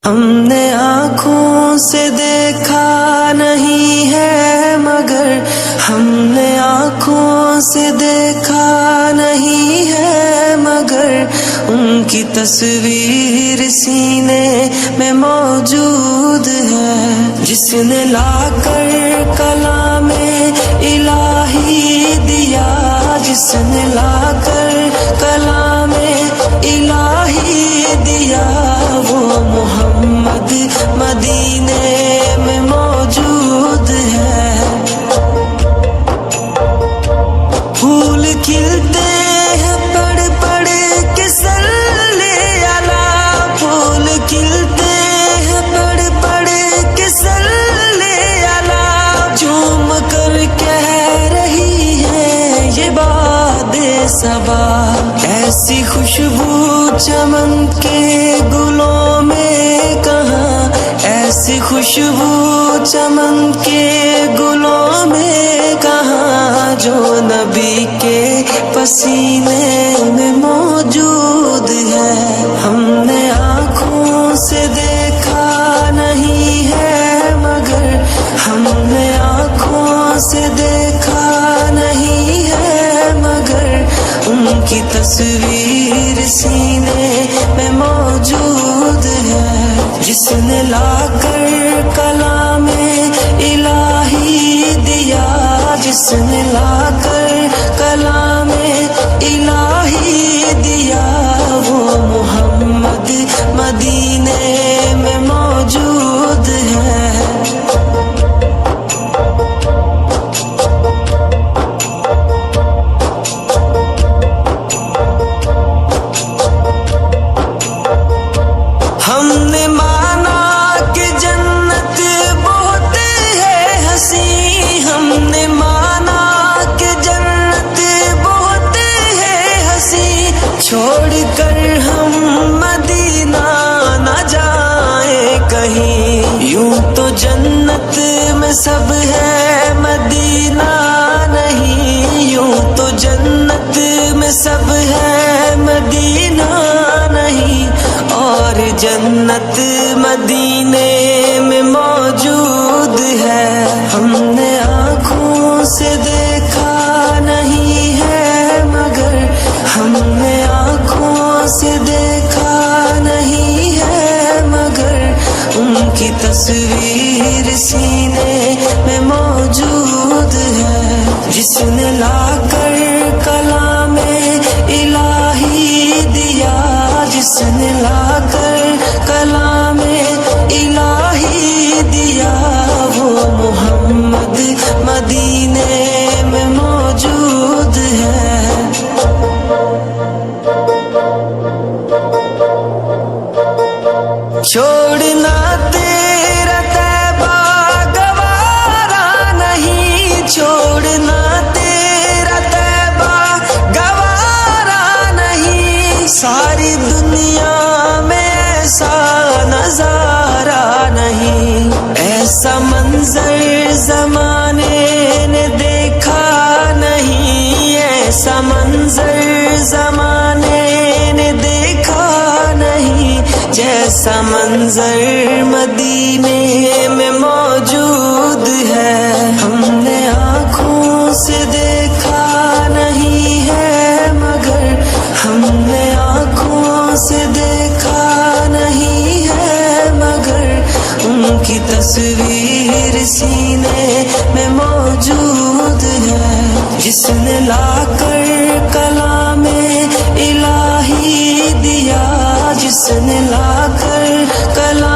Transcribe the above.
ہم نے آنکھوں سے دیکھا نہیں ہے مگر ہم نے آنکھوں سے دیکھا نہیں ہے مگر ان کی تصویر سینے میں موجود ہے، جس نے لا کر کلام الہی دیا، جس نے لا کر کلام الہی دیا، وہ محمد مدینے میں موجود ہے۔ پھول کھلتے ہیں پڑھ پڑھ کے صلی علی، پھول کھلتے ہیں پڑھ پڑھ کے صلی علی، جھوم کر کہہ رہی ہے یہ باد صبا، ایسی خوشبو چمن کے گلوں میں کہاں، ایسی خوشبو چمن کے گلوں میں کہاں، جو نبی کے پسینے میں موجود ہے۔ ہم نے آنکھوں سے دیکھا نہیں ہے مگر ہم نے آنکھوں سے دیکھا نہیں ہے مگر ان کی تصویر سینے میں موجود ہے، جس نے لا کر کلام الہی دیا، جس نے لا کر کلام الہی دیا، وہ محمد مدینے میں موجود ہے۔ ہم نے مانا کہ جنت بہت ہے حسین، ہم نے مانا کہ جنت بہت ہے حسین، چھوڑ کر ہم مدینہ نہ جائیں کہیں، یوں تو جنت میں سب ہے مدینہ نہیں، یوں تو جنت میں سب ہے مدینہ نہیں، اور جنت مدینے میں موجود ہے۔ ہم نے آنکھوں سے دیکھا نہیں ہے مگر ہم نے آنکھوں سے دیکھا نہیں ہے مگر ان کی تصویر سینے میں موجود ہے، جس نے لا کر کلام الہی دیا، جس نے لا کر کلام الہی دیا، وہ محمد مدینے میں موجود ہے۔ چھوڑنا تیرا طیبہ گوارا نہیں، چھوڑنا تیرا طیبہ گوارا نہیں، ساری دنیا میں ایسا نظارہ نہیں، ایسا منظر زمانے نے دیکھا نہیں، ایسا منظر زمانے نے دیکھا نہیں، جیسا منظر مدینے میں موجود ہے۔ ہم نے آنکھوں سے دیکھا نہیں ہے مگر ہم نے آنکھوں سے دیکھا نہیں ہے مگر ان کی تصویر سینے میں موجود ہے، جس نے لا کر کلام الہی دیا، جس نے لا کر کلام